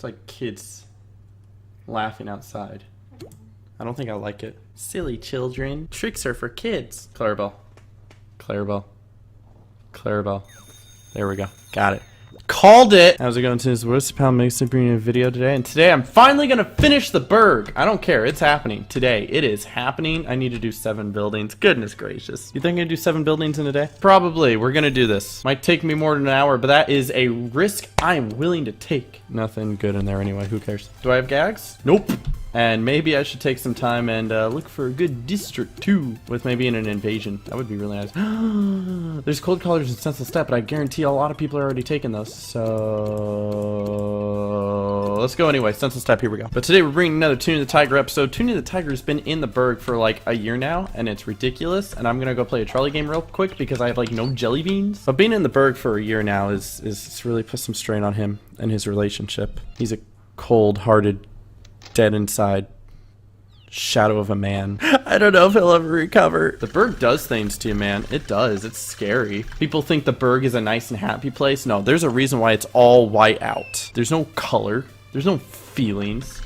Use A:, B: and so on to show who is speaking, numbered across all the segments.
A: It's like kids laughing outside. I don't think I like it. Silly children. Tricks are for kids. Clarabelle. Clarabelle. Clarabelle. There we go. Got it. Called it! How's it going, Tunes? What's the pound makes bringing a video today? And today I'm finally gonna finish the Berg. I don't care. It's happening. Today. It is happening. I need to do 7 buildings. Goodness gracious. You think I can do 7 buildings in a day? Probably. We're gonna do this. Might take me more than an hour, but that is a risk I am willing to take. Nothing good in there anyway. Who cares? Do I have gags? Nope. And maybe I should take some time and look for a good district too, with maybe an invasion. That would be really nice. There's cold collars and senseless step, but I guarantee a lot of people are already taking those. So let's go anyway. Senseless step, here we go. But today we're bringing another Tuning the Tiger episode. Tuning the Tiger has been in the Berg for like a year now, and it's ridiculous. And I'm gonna go play a trolley game real quick because I have like no jelly beans. But being in the Berg for a year now is really put some strain on him and his relationship. He's a cold-hearted, dead inside shadow of a man. I don't know if he'll ever recover. The Berg does things to you, man. It does. It's scary. People think the Berg is a nice and happy place. No, there's a reason why it's all white out. There's no color. There's no feelings.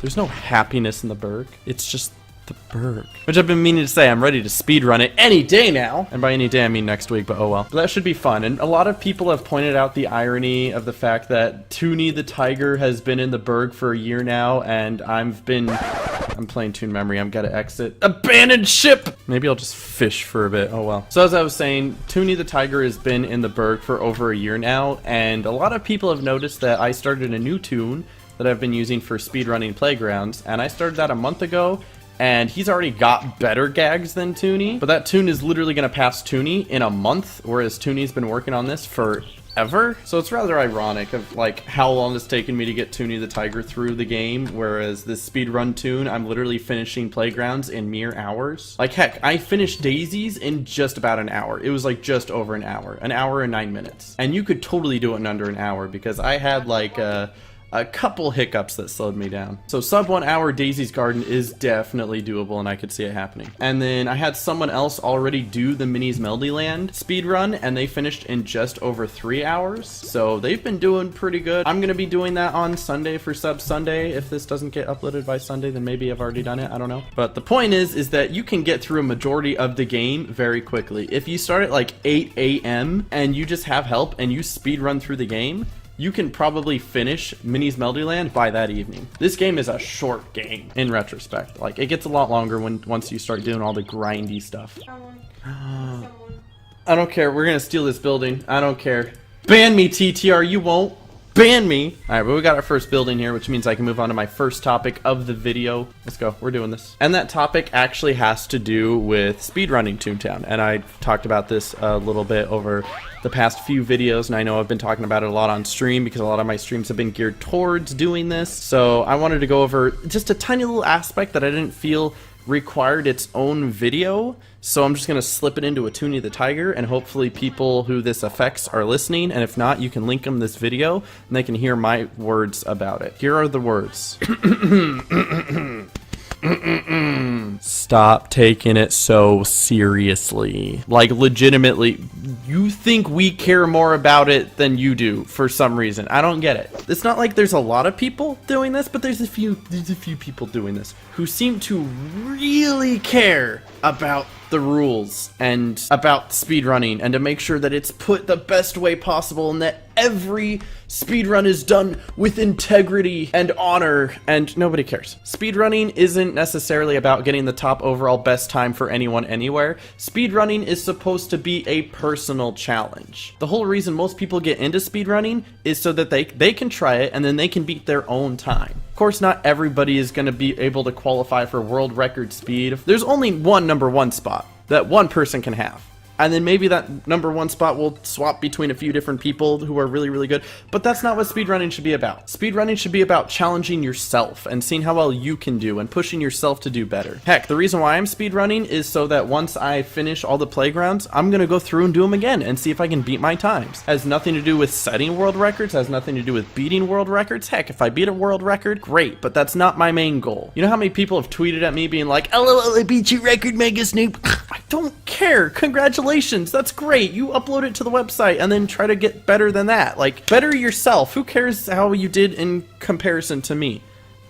A: There's no happiness in the Berg. It's just the Berg. Which I've been meaning to say. I'm ready to speedrun it any day now. And by any day, I mean next week, but oh well. But that should be fun. And a lot of people have pointed out the irony of the fact that Toonie the Tiger has been in the Berg for a year now, and I'm playing Toon Memory. I'm gotta exit. Abandoned ship! Maybe I'll just fish for a bit. Oh well. So as I was saying, Toonie the Tiger has been in the Berg for over a year now, and a lot of people have noticed that I started a new toon that I've been using for speedrunning playgrounds, and I started that a month ago. And he's already got better gags than Toonie, but that toon is literally going to pass Toonie in a month, whereas Toonie's been working on this forever. So it's rather ironic of like how long it's taken me to get Toonie the Tiger through the game, whereas this speedrun toon, I'm literally finishing playgrounds in mere hours. Like heck, I finished Daisies in just about an hour. It was like just over an hour and 9 minutes. And you could totally do it in under an hour because I had like a couple hiccups that slowed me down. So sub 1 hour Daisy's Garden is definitely doable, and I could see it happening. And then I had someone else already do the Minnie's Melody Land speedrun, and they finished in just over 3 hours. So they've been doing pretty good. I'm gonna be doing that on Sunday for Sub Sunday. If this doesn't get uploaded by Sunday, then maybe I've already done it. I don't know. But the point is that you can get through a majority of the game very quickly. If you start at like 8 a.m. and you just have help and you speedrun through the game, you can probably finish Minnie's Melody Land by that evening. This game is a short game, in retrospect. Like, it gets a lot longer once you start doing all the grindy stuff. I don't care. We're gonna steal this building. I don't care. Ban me, TTR. You won't. Ban me. Alright, but we got our first building here, which means I can move on to my first topic of the video. Let's go. We're doing this. And that topic actually has to do with speedrunning Toontown. And I talked about this a little bit over the past few videos, and I know I've been talking about it a lot on stream because a lot of my streams have been geared towards doing this. So I wanted to go over just a tiny little aspect that I didn't feel required its own video, so I'm just gonna slip it into a Toonie the Tiger, and hopefully people who this affects are listening, and if not, you can link them this video and they can hear my words about it. Here are the words. Stop taking it so seriously. Like, legitimately, you think we care more about it than you do for some reason. I don't get it. It's not like there's a lot of people doing this, but there's a few people doing this who seem to really care about the rules and about speedrunning and to make sure that it's put the best way possible and that every speedrun is done with integrity and honor, and nobody cares. Speedrunning isn't necessarily about getting the top overall best time for anyone anywhere. Speedrunning is supposed to be a personal challenge. The whole reason most people get into speedrunning is so that they can try it and then they can beat their own time. Of course, not everybody is going to be able to qualify for world record speed. There's only one #1 spot that one person can have. And then maybe that #1 spot will swap between a few different people who are really, really good. But that's not what speedrunning should be about. Speedrunning should be about challenging yourself and seeing how well you can do and pushing yourself to do better. Heck, the reason why I'm speedrunning is so that once I finish all the playgrounds, I'm gonna go through and do them again and see if I can beat my times. Has nothing to do with setting world records, has nothing to do with beating world records. Heck, if I beat a world record, great, but that's not my main goal. You know how many people have tweeted at me being like, LOL, I beat your record, Mega Snoop? I don't care. Congratulations. congratulations, that's great. You upload it to the website and then try to get better than that. Like, better yourself. Who cares how you did in comparison to me?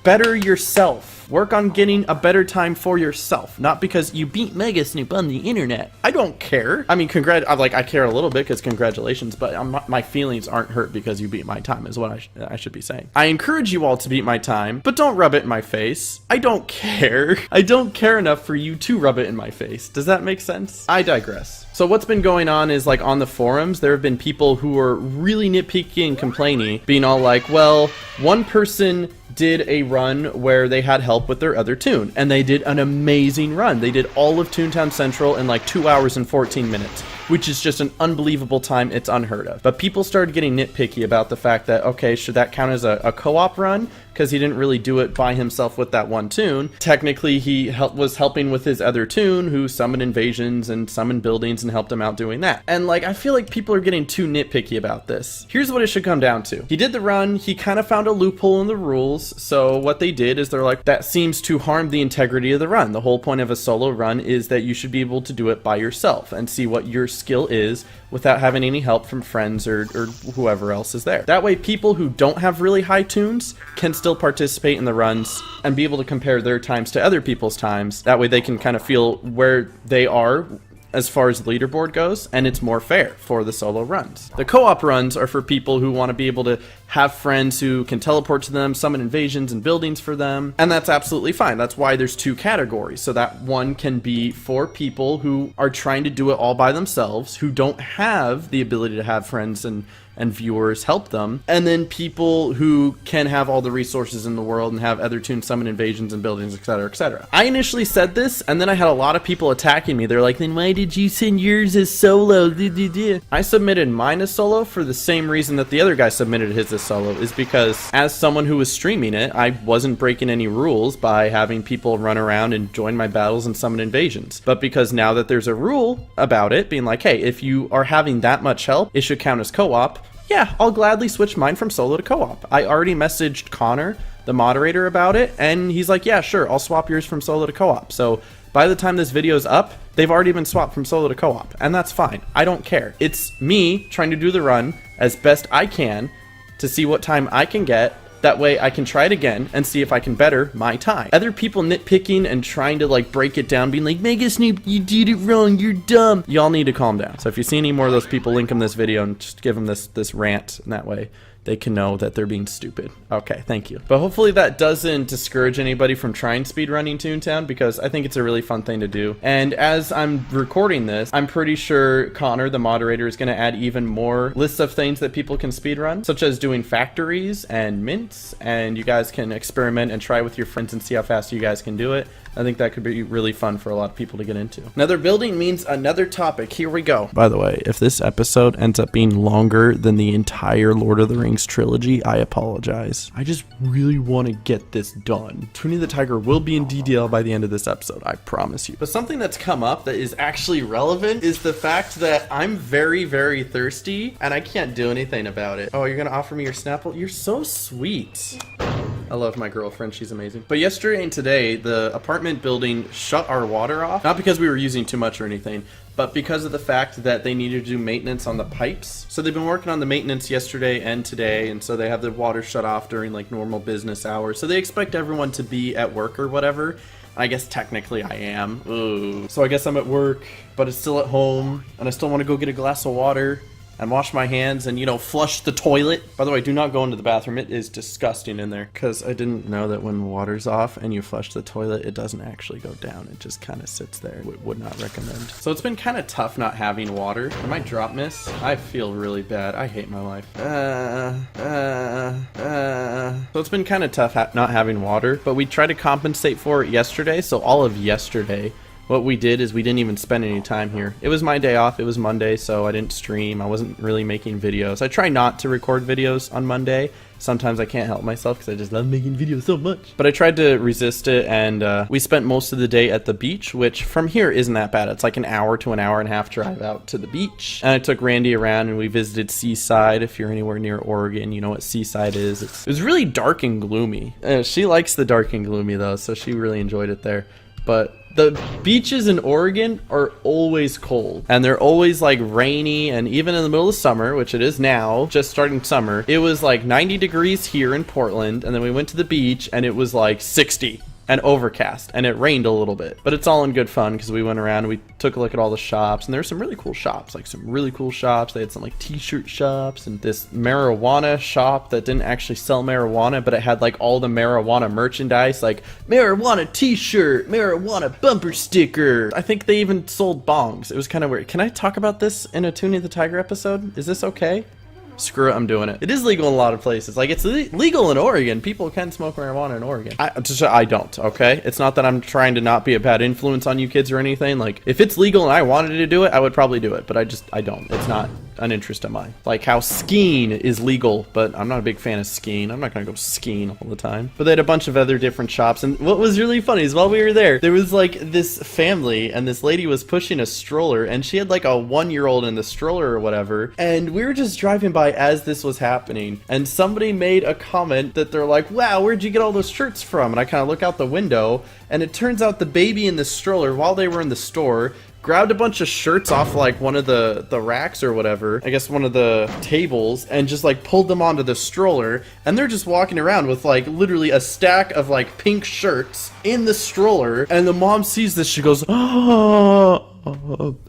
A: Better yourself. Work on getting a better time for yourself, not because you beat Mega Snoop on the internet. I don't care. I mean, I care a little bit because congratulations, but my feelings aren't hurt because you beat my time is what I should be saying. I encourage you all to beat my time, but don't rub it in my face. I don't care. I don't care enough for you to rub it in my face. Does that make sense? I digress. So what's been going on is, like, on the forums, there have been people who are really nitpicky and complaining, being all like, well, one person did a run where they had help with their other toon, and they did an amazing run. They did all of Toontown Central in like 2 hours and 14 minutes, which is just an unbelievable time. It's unheard of. But people started getting nitpicky about the fact that, okay, should that count as a co-op run? Because he didn't really do it by himself with that one toon. Technically, he was helping with his other toon, who summoned invasions and summoned buildings and helped him out doing that. And, like, I feel like people are getting too nitpicky about this. Here's what it should come down to. He did the run, he kind of found a loophole in the rules, so what they did is they're like, that seems to harm the integrity of the run. The whole point of a solo run is that you should be able to do it by yourself and see what your skill is without having any help from friends or whoever else is there. That way, people who don't have really high tunes can still participate in the runs and be able to compare their times to other people's times. That way they can kind of feel where they are as far as the leaderboard goes, and it's more fair for the solo runs. The co-op runs are for people who want to be able to have friends who can teleport to them, summon invasions and buildings for them, and that's absolutely fine. That's why there's two categories. So that one can be for people who are trying to do it all by themselves, who don't have the ability to have friends and viewers help them, and then people who can have all the resources in the world and have other toons summon invasions and buildings, etc., etc. I initially said this, and then I had a lot of people attacking me. They're like, then why did you send yours as solo? I submitted mine as solo for the same reason that the other guy submitted his as solo, is because as someone who was streaming it, I wasn't breaking any rules by having people run around and join my battles and summon invasions. But because now that there's a rule about it, being like, hey, if you are having that much help, it should count as co-op. Yeah, I'll gladly switch mine from solo to co-op. I already messaged Connor, the moderator, about it, and he's like, yeah, sure, I'll swap yours from solo to co-op. So by the time this video's up, they've already been swapped from solo to co-op, and that's fine. I don't care. It's me trying to do the run as best I can to see what time I can get. That way I can try it again and see if I can better my time. Other people nitpicking and trying to, like, break it down, being like, Mega Snoop, you did it wrong, you're dumb. Y'all need to calm down. So if you see any more of those people, link them this video and just give them this rant, and that way they can know that they're being stupid. Okay, thank you. But hopefully that doesn't discourage anybody from trying speedrunning Toontown, because I think it's a really fun thing to do. And as I'm recording this, I'm pretty sure Connor, the moderator, is going to add even more lists of things that people can speedrun, such as doing factories and mints, and you guys can experiment and try with your friends and see how fast you guys can do it. I think that could be really fun for a lot of people to get into. Another building means another topic. Here we go. By the way, if this episode ends up being longer than the entire Lord of the Rings trilogy, I apologize. I just really want to get this done. Toonie the Tiger will be in DDL by the end of this episode, I promise you. But something that's come up that is actually relevant is the fact that I'm very, very thirsty, and I can't do anything about it. Oh, you're gonna offer me your Snapple? You're so sweet. I love my girlfriend, she's amazing. But yesterday and today, the apartment building shut our water off. Not because we were using too much or anything, but because of the fact that they needed to do maintenance on the pipes. So they've been working on the maintenance yesterday and today, and so they have the water shut off during, like, normal business hours. So they expect everyone to be at work or whatever. I guess technically I am. Ooh. So I guess I'm at work, but it's still at home, and I still want to go get a glass of water and wash my hands and, you know, flush the toilet. By the way, do not go into the bathroom. It is disgusting in there, because I didn't know that when water's off and you flush the toilet, it doesn't actually go down. It just kind of sits there. Would not recommend. So it's been kind of tough not having water. I might drop miss. I feel really bad. I hate my life. So it's been kind of tough not having water, but we tried to compensate for it yesterday. So all of yesterday, what we did is we didn't even spend any time here. It was my day off. It was Monday, so I didn't stream. I wasn't really making videos. I try not to record videos on Monday. Sometimes I can't help myself because I just love making videos so much. But I tried to resist it, and we spent most of the day at the beach, which from here isn't that bad. It's like an hour to an hour and a half drive out to the beach. And I took Randy around, and we visited Seaside. If you're anywhere near Oregon, you know what Seaside is. It was really dark and gloomy. She likes the dark and gloomy, though, so she really enjoyed it there. but the beaches in Oregon are always cold, and they're always like rainy, and even in the middle of summer, which it is now, just starting summer, it was like 90 degrees here in Portland, and then we went to the beach and it was like 60 and overcast, and it rained a little bit, but it's all in good fun because we went around and we took a look at all the shops, and there were some really cool shops, like some really cool shops. They had some like t-shirt shops and this marijuana shop that didn't actually sell marijuana, but it had like all the marijuana merchandise, like marijuana t-shirt, marijuana bumper sticker. I think they even sold bongs. It was kind of weird. Can I talk about this in a Toonie the Tiger episode? Is this okay? Screw it, I'm doing it. It is legal in a lot of places. Like, it's legal in Oregon. People can smoke marijuana in Oregon. I don't, okay? It's not that I'm trying to not be a bad influence on you kids or anything. Like, if it's legal and I wanted to do it, I would probably do it. But I don't. It's not an interest of mine. Like how skiing is legal, but I'm not a big fan of skiing. I'm not gonna go skiing all the time. But they had a bunch of other different shops, and what was really funny is while we were there was like this family, and this lady was pushing a stroller, and she had like a 1-year-old in the stroller or whatever, and we were just driving by as this was happening, and somebody made a comment that they're like, wow, where'd you get all those shirts from? And I kind of look out the window, and it turns out the baby in the stroller, while they were in the store, grabbed a bunch of shirts off like one of the racks or whatever, I guess one of the tables, and just like pulled them onto the stroller, and they're just walking around with like literally a stack of like pink shirts in the stroller, and the mom sees this, she goes, oh,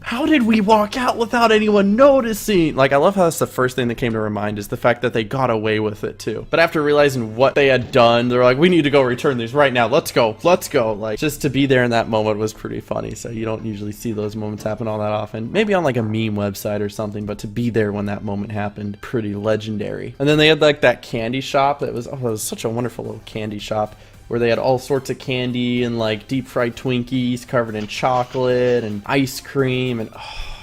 A: how did we walk out without anyone noticing? Like, I love how that's the first thing that came to her mind, is the fact that they got away with it too. But after realizing what they had done, they're like, we need to go return these right now. Let's go. Like, just to be there in that moment was pretty funny. So you don't usually see those moments happen all that often. Maybe on like a meme website or something, but to be there when that moment happened, pretty legendary. And then they had like that candy shop that was, oh, that was such a wonderful little candy shop, where they had all sorts of candy and like deep fried Twinkies covered in chocolate and ice cream, and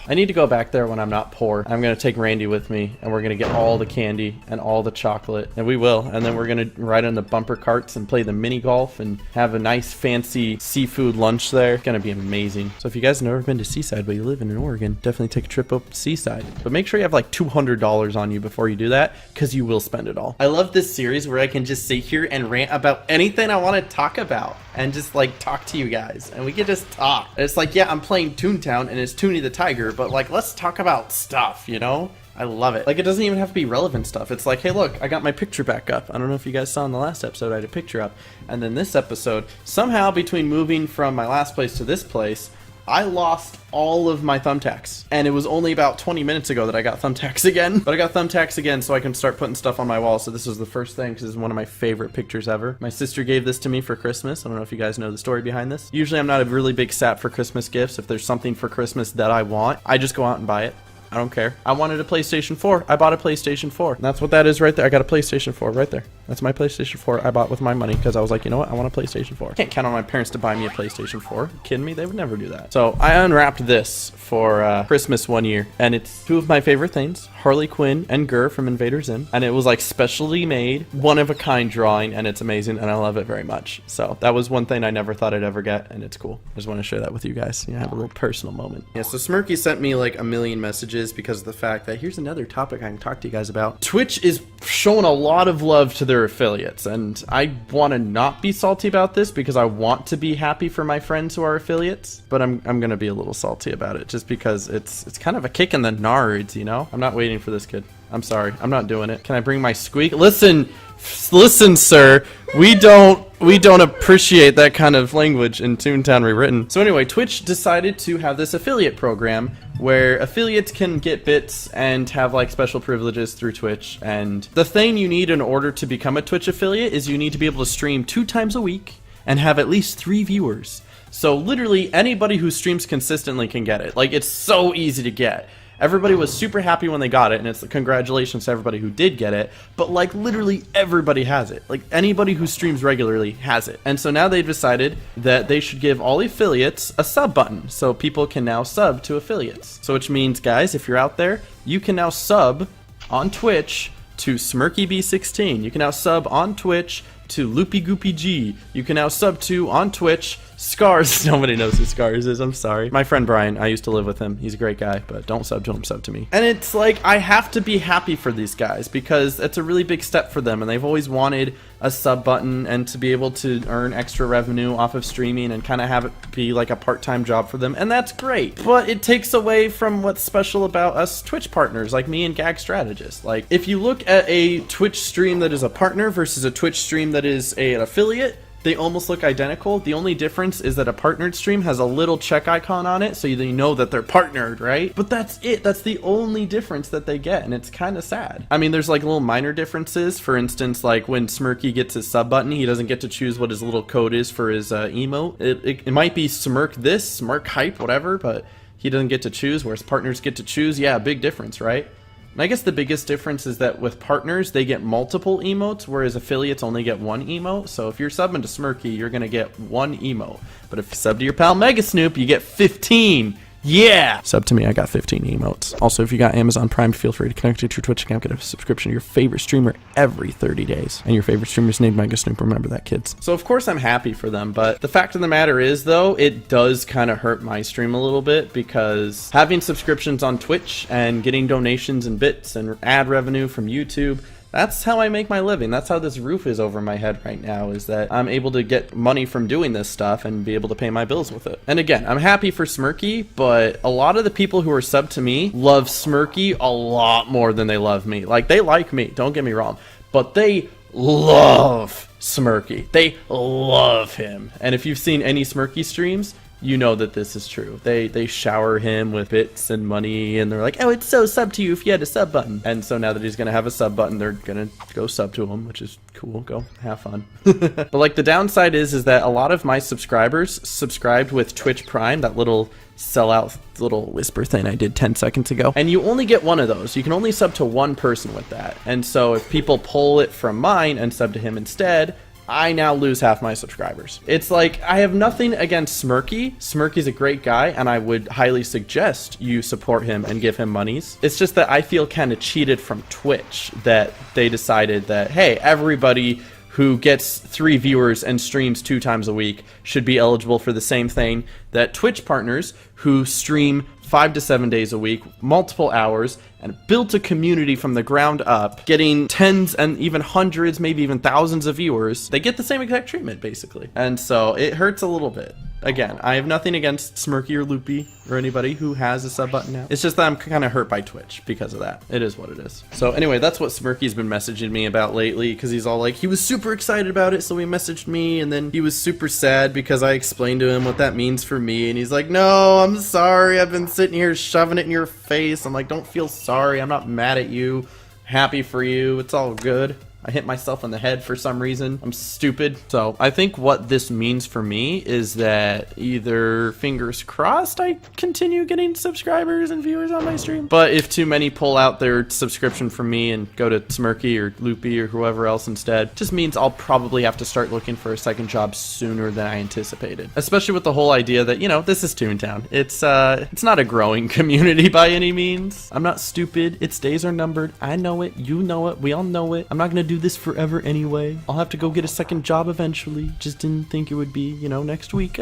A: I need to go back there when I'm not poor. I'm gonna take Randy with me, and we're gonna get all the candy and all the chocolate, and we will. And then we're gonna ride on the bumper carts and play the mini golf and have a nice fancy seafood lunch there. It's gonna be amazing. So if you guys have never been to Seaside but you live in Oregon, definitely take a trip up to Seaside. But make sure you have like $200 on you before you do that, because you will spend it all. I love this series where I can just sit here and rant about anything I want to talk about and just like talk to you guys, and we can just talk. And it's like, yeah, I'm playing Toontown and it's Toonie the Tiger, but like, let's talk about stuff, you know? I love it. Like, it doesn't even have to be relevant stuff. It's like, hey, look, I got my picture back up. I don't know if you guys saw in the last episode, I had a picture up. And then this episode, somehow between moving from my last place to this place, I lost all of my thumbtacks. And it was only about 20 minutes ago that I got thumbtacks again. But I got thumbtacks again so I can start putting stuff on my wall. So this was the first thing, because it's one of my favorite pictures ever. My sister gave this to me for Christmas. I don't know if you guys know the story behind this. Usually I'm not a really big sap for Christmas gifts. If there's something for Christmas that I want, I just go out and buy it. I don't care. I wanted a PlayStation 4. I bought a PlayStation 4. And that's what that is right there. I got a PlayStation 4 right there. That's my PlayStation 4 I bought with my money, because I was like, you know what? I want a PlayStation 4. Can't count on my parents to buy me a PlayStation 4. Are you kidding me? They would never do that. So I unwrapped this for Christmas one year, and it's two of my favorite things, Harley Quinn and Gurr from Invader Zim. And it was like specially made, one-of-a-kind drawing, and it's amazing, and I love it very much. So that was one thing I never thought I'd ever get, and it's cool. I just want to share that with you guys. You know, have a little personal moment. Yeah, so Smirky sent me like a million messages because of the fact that here's another topic I can talk to you guys about. Twitch is showing a lot of love to their affiliates, and I want to not be salty about this because I want to be happy for my friends who are affiliates, but I'm gonna be a little salty about it just because it's kind of a kick in the nards, you know? I'm not waiting for this kid. I'm sorry. I'm not doing it. Can I bring my squeak? Listen, sir. We don't appreciate that kind of language in Toontown Rewritten. So anyway, Twitch decided to have this affiliate program where affiliates can get bits and have like special privileges through Twitch. And the thing you need in order to become a Twitch affiliate is you need to be able to stream 2 times a week and have at least 3 viewers. So literally anybody who streams consistently can get it. Like, it's so easy to get. Everybody was super happy when they got it, and it's congratulations to everybody who did get it, but like literally everybody has it. Like, anybody who streams regularly has it. And so now they've decided that they should give all affiliates a sub button, so people can now sub to affiliates. So which means, guys, if you're out there, you can now sub on Twitch to SmirkyB16. You can now sub on Twitch to Loopy Goopy G. You can now sub to on Twitch Scars. Nobody knows who Scars is. I'm sorry. My friend Brian, I used to live with him. He's a great guy, but don't sub to him, sub to me. And it's like, I have to be happy for these guys because it's a really big step for them, and they've always wanted a sub button and to be able to earn extra revenue off of streaming and kind of have it be like a part-time job for them, and that's great. But it takes away from what's special about us Twitch partners like me and Gag Strategist. Like, if you look at a Twitch stream that is a partner versus a Twitch stream that is an affiliate, they almost look identical. The only difference is that a partnered stream has a little check icon on it, so you know that they're partnered, right? But that's it. That's the only difference that they get, and it's kind of sad. I mean, there's like little minor differences. For instance, like when Smirky gets his sub button, he doesn't get to choose what his little code is for his emote. It might be Smirk this, Smirk hype, whatever, but he doesn't get to choose, whereas partners get to choose. Yeah, big difference, right? And I guess the biggest difference is that with partners, they get multiple emotes, whereas affiliates only get one emote. So if you're subbing to Smirky, you're going to get one emote. But if you sub to your pal Mega Snoop, you get 15. Yeah! Sub to me, I got 15 emotes. Also, if you got Amazon Prime, feel free to connect it to your Twitch account, get a subscription to your favorite streamer every 30 days. And your favorite streamer's named Mega Snoop, remember that, kids. So of course I'm happy for them, but the fact of the matter is, though, it does kind of hurt my stream a little bit because having subscriptions on Twitch and getting donations and bits and ad revenue from YouTube, that's how I make my living. That's how this roof is over my head right now, is that I'm able to get money from doing this stuff and be able to pay my bills with it. And again, I'm happy for Smirky, but a lot of the people who are subbed to me love Smirky a lot more than they love me. Like, they like me, don't get me wrong, but they love Smirky. They love him. And if you've seen any Smirky streams, you know that this is true. They shower him with bits and money, and they're like, oh, it's so sub to you if you had a sub button. And so now that he's gonna have a sub button, they're gonna go sub to him, which is cool. Go have fun. But like, the downside is that a lot of my subscribers subscribed with Twitch Prime, that little sellout little whisper thing I did 10 seconds ago, and you only get one of those. You can only sub to one person with that. And so if people pull it from mine and sub to him instead, I now lose half my subscribers. It's like, I have nothing against Smirky. Smirky's a great guy, and I would highly suggest you support him and give him monies. It's just that I feel kind of cheated from Twitch, that they decided that, hey, everybody who gets 3 viewers and streams 2 times a week should be eligible for the same thing that Twitch partners who stream 5 to 7 days a week, multiple hours, and built a community from the ground up, getting tens and even hundreds, maybe even thousands of viewers. They get the same exact treatment, basically. And so it hurts a little bit. Again, I have nothing against Smirky or Loopy or anybody who has a sub button now. It's just that I'm kind of hurt by Twitch because of that. It is what it is. So anyway, that's what Smirky's been messaging me about lately, because he's all like, he was super excited about it, so he messaged me, and then he was super sad because I explained to him what that means for me, and he's like, no, I'm sorry, I've been sitting here shoving it in your face. I'm like, don't feel sorry, I'm not mad at you, happy for you, it's all good. I hit myself in the head for some reason. I'm stupid. So I think what this means for me is that either, fingers crossed, I continue getting subscribers and viewers on my stream. But if too many pull out their subscription from me and go to Smirky or Loopy or whoever else instead, just means I'll probably have to start looking for a second job sooner than I anticipated. Especially with the whole idea that, you know, this is Toontown. It's not a growing community by any means. I'm not stupid. Its days are numbered. I know it. You know it. We all know it. I'm not gonna do this forever anyway. I'll have to go get a second job eventually. Just didn't think it would be, you know, next week.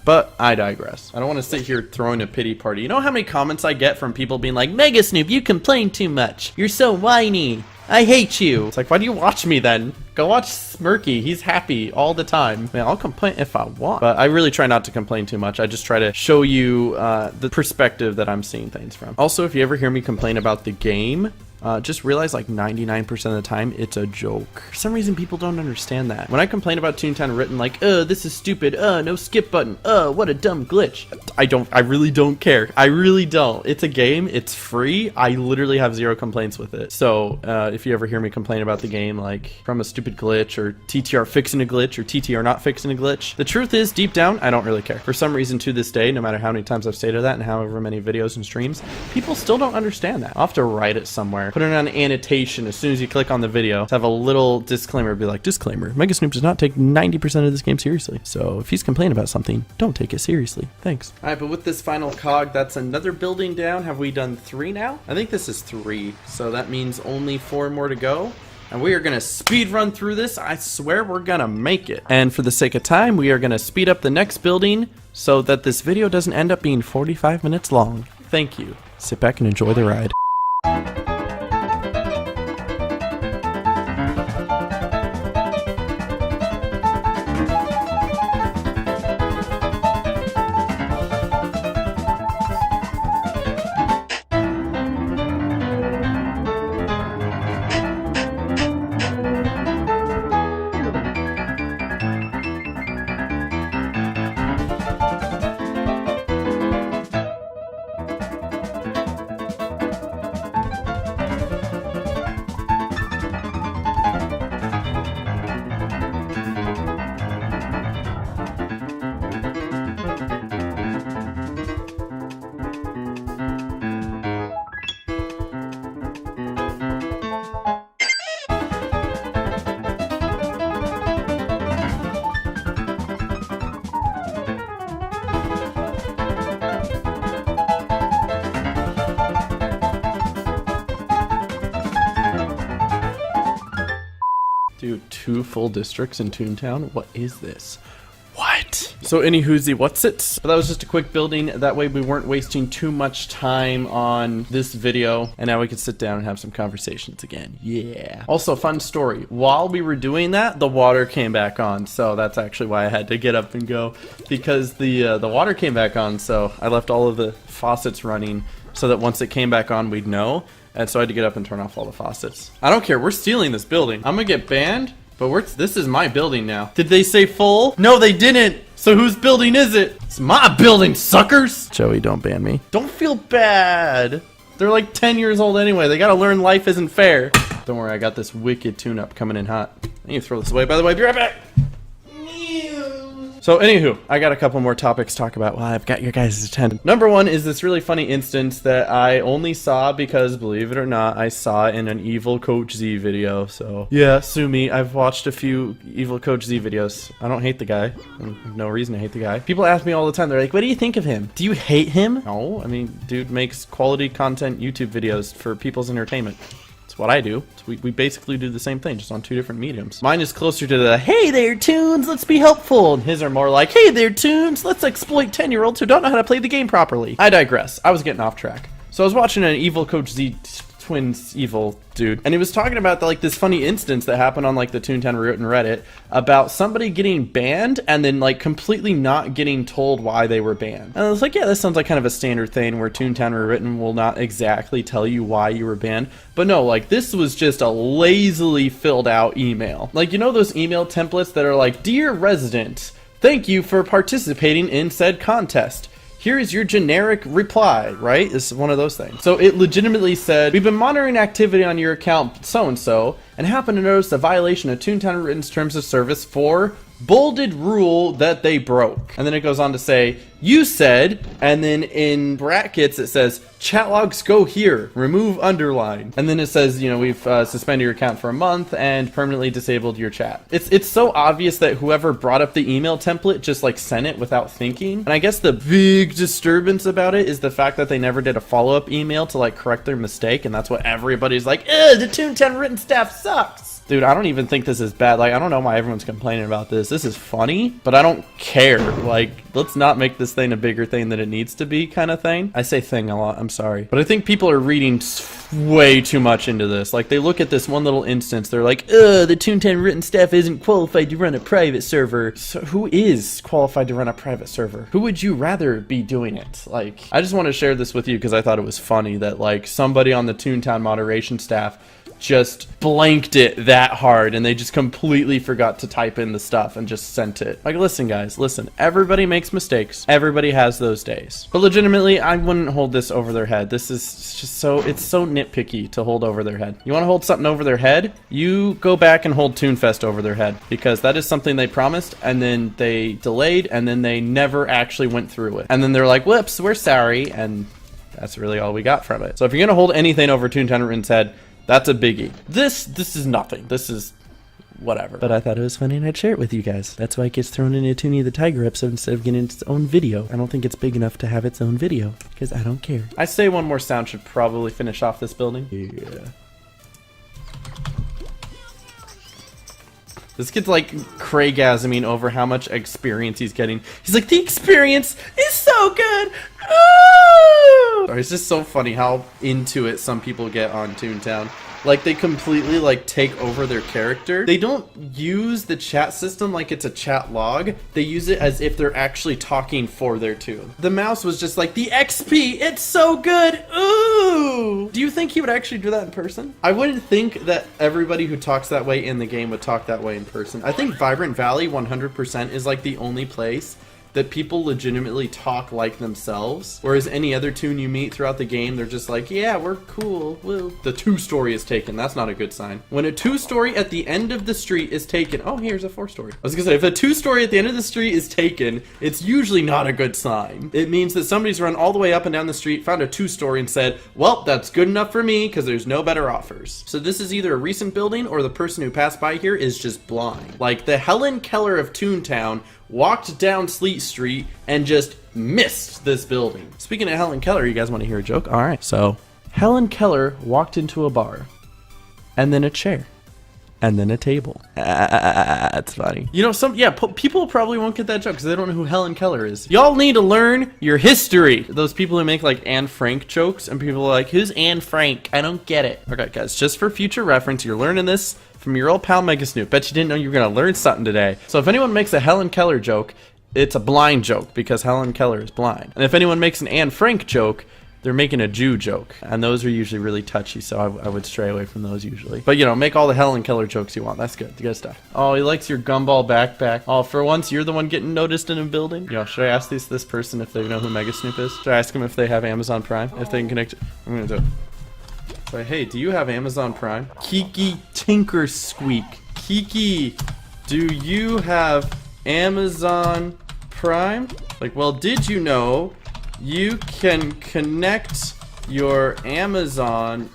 A: But I digress. I don't want to sit here throwing a pity party. You know how many comments I get from people being like, Mega Snoop, you complain too much. You're so whiny. I hate you. It's like, why do you watch me then? Go watch Smirky. He's happy all the time. Man, I'll complain if I want. But I really try not to complain too much. I just try to show you the perspective that I'm seeing things from. Also, if you ever hear me complain about the game, just realize like 99% of the time it's a joke. For some reason people don't understand that. When I complain about Toontown written like, this is stupid, no skip button, what a dumb glitch. I really don't care. I really don't. It's a game, it's free. I literally have 0 complaints with it. So if you ever hear me complain about the game like from a stupid glitch or TTR fixing a glitch or TTR not fixing a glitch, the truth is deep down I don't really care. For some reason to this day, no matter how many times I've stated that and however many videos and streams, people still don't understand that. I'll have to write it somewhere. Put it on annotation as soon as you click on the video to have a little disclaimer, be like, disclaimer, Mega Snoop does not take 90% of this game seriously. So if he's complaining about something, don't take it seriously. Thanks. All right, but with this final cog, that's another building down. Have we done 3 now? I think this is 3. So that means only 4 more to go. and we are gonna speed run through this. I swear we're gonna make it. And for the sake of time, we are gonna speed up the next building so that this video doesn't end up being 45 minutes long. Thank you. Sit back and enjoy the ride. Dude, 2 full districts in Toontown? What is this? What? So anywhoozy, what's it? So that was just a quick building. That way we weren't wasting too much time on this video. And now we can sit down and have some conversations again. Yeah. Also, fun story. While we were doing that, the water came back on. So that's actually why I had to get up and go. Because the water came back on, so I left all of the faucets running so that once it came back on, we'd know. And so I had to get up and turn off all the faucets. I don't care. We're stealing this building. I'm gonna get banned, but this is my building now. Did they say full? No, they didn't. So whose building is it? It's my building, suckers. Joey, don't ban me. Don't feel bad. They're like 10 years old anyway. They gotta learn life isn't fair. Don't worry, I got this wicked tune-up coming in hot. I need to throw this away, by the way. Be right back. So anywho, I got a couple more topics to talk about while I've got your guys' attention. Number one is this really funny instance that I only saw because, believe it or not, I saw it in an Evil Coach Z video. So yeah, sue me. I've watched a few Evil Coach Z videos. I don't hate the guy. No reason to hate the guy. People ask me all the time, they're like, what do you think of him? Do you hate him? No, I mean, dude makes quality content YouTube videos for people's entertainment. What I do. So we basically do the same thing, just on 2 different mediums. Mine is closer to the, hey there, Toons, let's be helpful. And his are more like, hey there, Toons, let's exploit 10-year-olds who don't know how to play the game properly. I digress. I was getting off track. So I was watching an Evil Coach Z Twins Evil dude, and he was talking about like this funny instance that happened on like the Toontown Root and Reddit about somebody getting banned and then like completely not getting told why they were banned. And I was like, yeah, this sounds like kind of a standard thing where Toontown Rewritten will not exactly tell you why you were banned. But no, like this was just a lazily filled out email. Like, you know those email templates that are like, dear resident, thank you for participating in said contest. Here is your generic reply, right? This is one of those things. So it legitimately said, we've been monitoring activity on your account so-and-so and happen to notice a violation of Toontown Written's terms of service for bolded rule that they broke. And then it goes on to say, you said, and then in brackets it says, chat logs go here, remove underline. And then it says, you know, we've suspended your account for a month and permanently disabled your chat. It's so obvious that whoever brought up the email template just like sent it without thinking. And I guess the big disturbance about it is the fact that they never did a follow-up email to like correct their mistake. And that's what everybody's like, ugh, the Toontown Written staff sucks. Dude, I don't even think this is bad. Like, I don't know why everyone's complaining about this. This is funny, but I don't care. Like, let's not make this thing a bigger thing than it needs to be kind of thing. I say thing a lot, I'm sorry. But I think people are reading way too much into this. Like, they look at this one little instance, they're like, the Toontown Written staff isn't qualified to run a private server. So who is qualified to run a private server? Who would you rather be doing it? Like, I just want to share this with you because I thought it was funny that, like, somebody on the Toontown moderation staff just blanked it that hard and they just completely forgot to type in the stuff and just sent it. Like, listen guys, listen, everybody makes mistakes, everybody has those days, but legitimately I wouldn't hold this over their head. This is just so, it's so nitpicky to hold over their head. You want to hold something over their head, you go back and hold Toonfest over their head, because that is something they promised and then they delayed and then they never actually went through with, and then they're like, whoops, we're sorry, and that's really all we got from it. So if you're gonna hold anything over Toontown Written's head, that's a biggie. This is nothing. This is whatever. But I thought it was funny and I'd share it with you guys. That's why it gets thrown in a Toonie the Tiger episode instead of getting its own video. I don't think it's big enough to have its own video, because I don't care. I say one more sound should probably finish off this building. Yeah. This kid's like craygasming over how much experience he's getting. He's like, the experience is so good. Oh! It's just so funny how into it some people get on Toontown. Like, they completely, like, take over their character. They don't use the chat system like it's a chat log. They use it as if they're actually talking for their tune. The mouse was just like, the XP, it's so good, ooh! Do you think he would actually do that in person? I wouldn't think that everybody who talks that way in the game would talk that way in person. I think Vibrant Valley 100% is, like, the only place that people legitimately talk like themselves, whereas any other tune you meet throughout the game, they're just like, yeah, we're cool, woo. The 2-story is taken. That's not a good sign. When a 2-story at the end of the street is taken, oh, here's a 4-story. I was gonna say, if a 2-story at the end of the street is taken, it's usually not a good sign. It means that somebody's run all the way up and down the street, found a 2-story and said, well, that's good enough for me because there's no better offers. So this is either a recent building or the person who passed by here is just blind. Like the Helen Keller of Toontown walked down Sleet Street and just missed this building. Speaking of Helen Keller, you guys want to hear a joke? All right. So Helen Keller walked into a bar, and then a chair, and then a table. That's funny. You know, people probably won't get that joke because they don't know who Helen Keller is. Y'all need to learn your history. Those people who make like Anne Frank jokes, and people are like, who's Anne Frank? I don't get it. Okay, guys, just for future reference, you're learning this from your old pal Mega Snoop. Bet you didn't know you were gonna learn something today. So if anyone makes a Helen Keller joke, it's a blind joke because Helen Keller is blind. And if anyone makes an Anne Frank joke, they're making a Jew joke. And those are usually really touchy, so I would stray away from those usually. But you know, make all the Helen Keller jokes you want. That's good. Good stuff. Oh, he likes your gumball backpack. Oh, for once you're the one getting noticed in a building. Yo, should I ask this person if they know who Mega Snoop is? Should I ask them if they have Amazon Prime? If they can connect? I'm gonna do it. But hey, do you have Amazon Prime? Kiki Tinker Squeak. Kiki, do you have Amazon Prime? Like, well, did you know you can connect your Amazon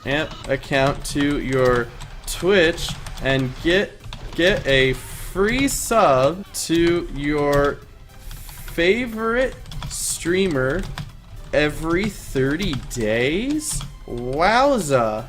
A: account to your Twitch and get a free sub to your favorite streamer every 30 days? Wowza.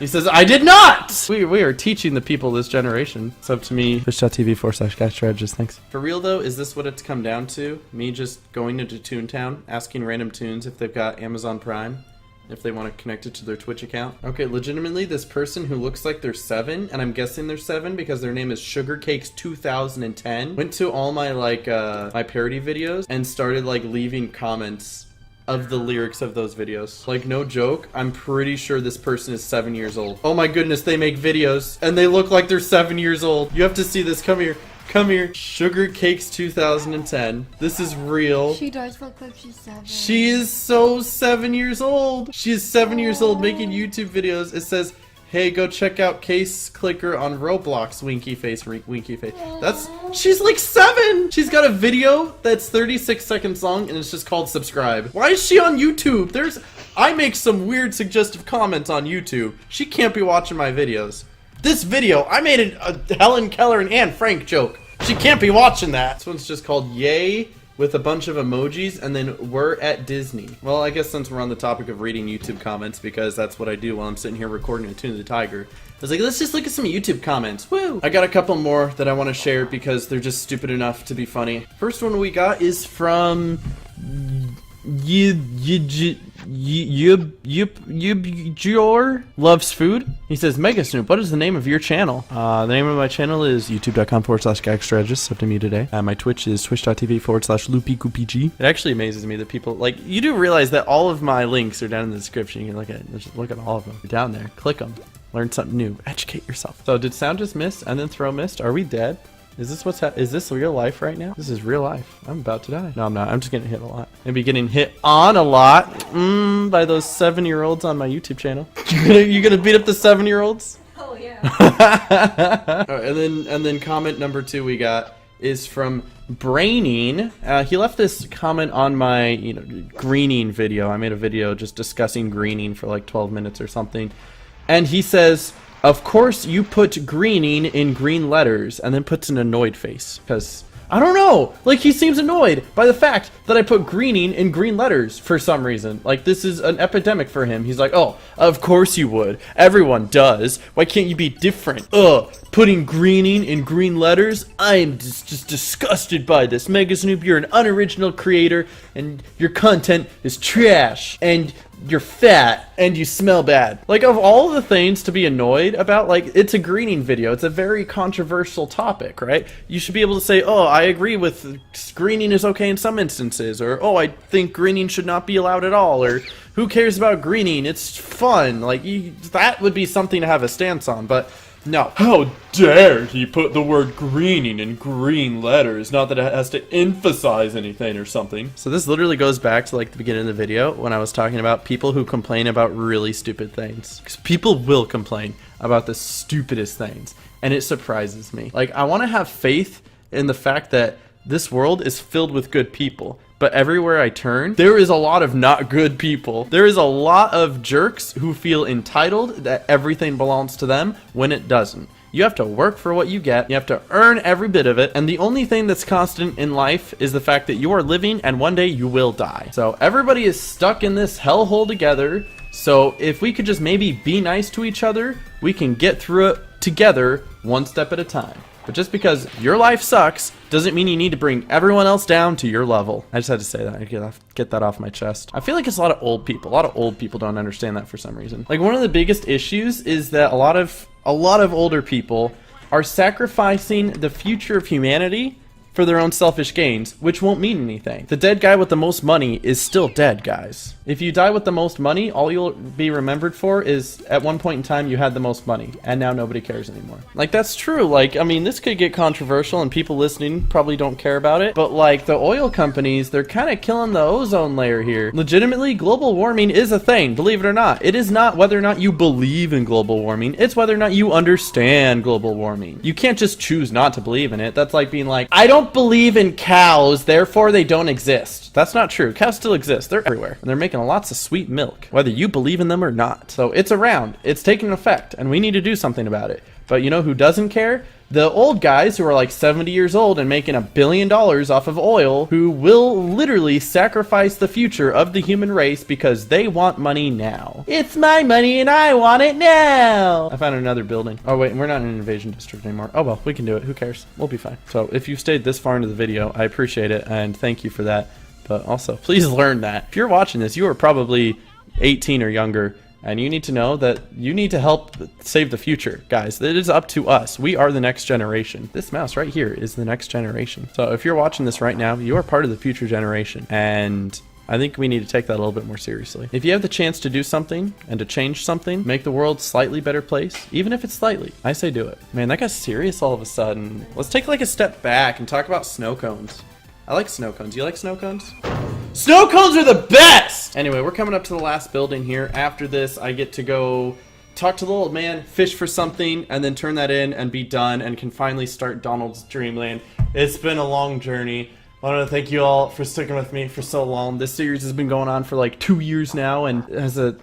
A: He says, I did not! We are teaching the people of this generation. It's up to me. Twitch.tv/guy_strategist. Thanks. For real though, is this what it's come down to? Me just going into Toontown, asking random tunes if they've got Amazon Prime, if they want to connect it to their Twitch account? Okay, legitimately, this person who looks like they're 7, and I'm guessing they're 7 because their name is Sugarcakes2010, went to all my, like, my parody videos and started, like, leaving comments of the lyrics of those videos. Like, no joke, I'm pretty sure this person is 7 years old. Oh my goodness, they make videos and they look like they're 7 years old. You have to see this. Come here. Come here. Sugar Cakes 2010. This is real.
B: She does look like she's 7.
A: She is so 7 years old. She is 7 years old making YouTube videos. It says, hey, go check out Case Clicker on Roblox, winky face, winky face. She's like 7! She's got a video that's 36 seconds long and it's just called subscribe. Why is she on YouTube? I make some weird suggestive comments on YouTube. She can't be watching my videos. This video, I made a Helen Keller and Anne Frank joke. She can't be watching that. This one's just called Yay, with a bunch of emojis, and then we're at Disney. Well, I guess since we're on the topic of reading YouTube comments, because that's what I do while I'm sitting here recording a Tune of the Tiger, I was like, let's just look at some YouTube comments. Woo! I got a couple more that I want to share because they're just stupid enough to be funny. First one we got is from Jor loves food. He says, Mega Snoop, what is the name of your channel? The name of my channel is youtube.com/gagstrategist. Up to me today. My Twitch is twitch.tv/loopygoopyg. It actually amazes me that people, like, you do realize that all of my links are down in the description. You can look at all of them. You're down there. Click them. Learn something new. Educate yourself. So did sound just miss and then throw missed? Are we dead? Is this is this real life right now? This is real life. I'm about to die. No, I'm not. I'm just getting hit a lot. Maybe getting hit on a lot by those 7-year-olds on my YouTube channel. You gonna beat up the 7-year-olds?
B: Oh yeah.
A: Right, and then comment number 2 we got is from Braining. He left this comment on my greening video. I made a video just discussing greening for like 12 minutes or something, and he says, of course you put greening in green letters, and then puts an annoyed face, because I don't know. Like, he seems annoyed by the fact that I put greening in green letters for some reason. Like, this is an epidemic for him. He's like, oh, of course you would. Everyone does. Why can't you be different? Putting greening in green letters? I am just disgusted by this. Mega Snoop, you're an unoriginal creator, and your content is trash. And you're fat and you smell bad. Like, of all the things to be annoyed about, like, it's a greening video. It's a very controversial topic, right? You should be able to say, oh, I agree with greening is okay in some instances, or oh, I think greening should not be allowed at all, or who cares about greening? It's fun. Like, that would be something to have a stance on, but no. How dare he put the word greening in green letters? Not that it has to emphasize anything or something. So this literally goes back to like the beginning of the video when I was talking about people who complain about really stupid things. Because people will complain about the stupidest things. And it surprises me. Like, I want to have faith in the fact that this world is filled with good people. But everywhere I turn, there is a lot of not good people. There is a lot of jerks who feel entitled that everything belongs to them when it doesn't. You have to work for what you get. You have to earn every bit of it. And the only thing that's constant in life is the fact that you are living and one day you will die. So everybody is stuck in this hellhole together. So if we could just maybe be nice to each other, we can get through it together one step at a time. But just because your life sucks doesn't mean you need to bring everyone else down to your level. I just had to say that. I get that off my chest. I feel like it's a lot of old people. A lot of old people don't understand that for some reason. Like, one of the biggest issues is that a lot of older people are sacrificing the future of humanity for their own selfish gains, which won't mean anything. The dead guy with the most money is still dead, guys. If you die with the most money, all you'll be remembered for is at one point in time you had the most money, and now nobody cares anymore. Like, that's true. Like, I mean, this could get controversial and people listening probably don't care about it, but like, the oil companies, they're kind of killing the ozone layer here. Legitimately, global warming is a thing, believe it or not. It is not whether or not you believe in global warming, it's whether or not you understand global warming. You can't just choose not to believe in it. That's like being like, I don't believe in cows, therefore they don't exist. That's not true. Cows still exist. They're everywhere. And they're making lots of sweet milk, whether you believe in them or not. So it's around. It's taking effect, and we need to do something about it. But you know who doesn't care? The old guys who are like 70 years old and making $1 billion off of oil, who will literally sacrifice the future of the human race because they want money now. It's my money and I want it now. I found another building. Oh wait, we're not in an invasion district anymore. Oh well, we can do it. Who cares? We'll be fine. So if you stayed this far into the video, I appreciate it and thank you for that. But also, please learn that if you're watching this, you are probably 18 or younger. And you need to know that you need to help save the future, guys. It is up to us. We are the next generation. This mouse right here is the next generation. So if you're watching this right now, you are part of the future generation. And I think we need to take that a little bit more seriously. If you have the chance to do something and to change something, make the world a slightly better place, even if it's slightly, I say do it. Man, that got serious all of a sudden. Let's take like a step back and talk about snow cones. I like snow cones. You like snow cones? Snow cones are the best! Anyway, we're coming up to the last building here. After this, I get to go talk to the old man, fish for something, and then turn that in and be done and can finally start Donald's Dreamland. It's been a long journey. I want to thank you all for sticking with me for so long. This series has been going on for like 2 years now and has a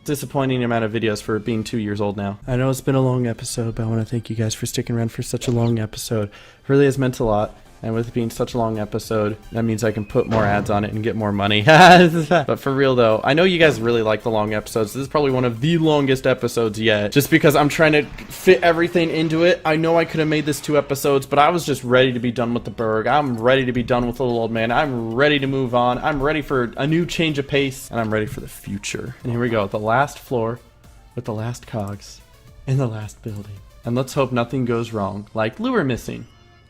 A: disappointing amount of videos for being 2 years old now. I know it's been a long episode, but I want to thank you guys for sticking around for such a long episode. It really has meant a lot. And with it being such a long episode, that means I can put more ads on it and get more money. But for real though, I know you guys really like the long episodes. This is probably one of the longest episodes yet. Just because I'm trying to fit everything into it. I know I could have made this 2 episodes, but I was just ready to be done with the Berg. I'm ready to be done with Little Old Man. I'm ready to move on. I'm ready for a new change of pace. And I'm ready for the future. And here we go, the last floor with the last cogs in the last building. And let's hope nothing goes wrong, like lure missing.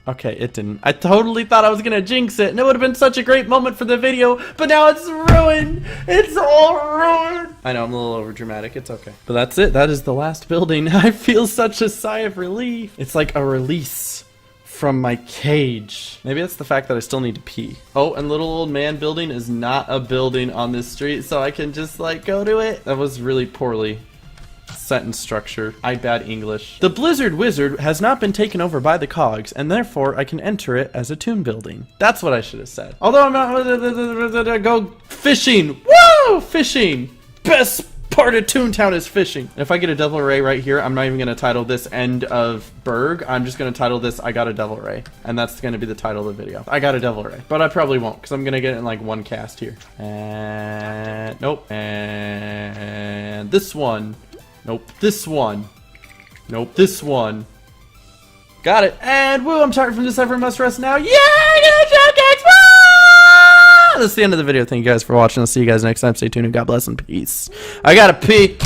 A: Okay, it didn't. I totally thought I was gonna jinx it, and it would have been such a great moment for the video, but now it's ruined! It's all ruined! I know, I'm a little over dramatic, it's okay. But that's it, that is the last building. I feel such a sigh of relief. It's like a release from my cage. Maybe that's the fact that I still need to pee. Oh, and Little Old Man building is not a building on this street, so I can just like go to it. That was really poorly sentence structure. I bad English. The Blizzard Wizard has not been taken over by the cogs, and therefore I can enter it as a toon building. That's what I should have said. Although I'm not go fishing. Woo! Fishing. Best part of Toontown is fishing. If I get a devil ray right here, I'm not even gonna title this End of Berg. I'm just gonna title this I Got a Devil Ray. And that's gonna be the title of the video. I got a devil ray. But I probably won't, because I'm gonna get it in like one cast here. And nope. And this one. Nope. This one. Nope. This one. Got it. And woo, I'm tired from this. Everyone must rest now. Yeah! That's the end of the video. Thank you guys for watching. I'll see you guys next time. Stay tuned and God bless and peace. I gotta pee.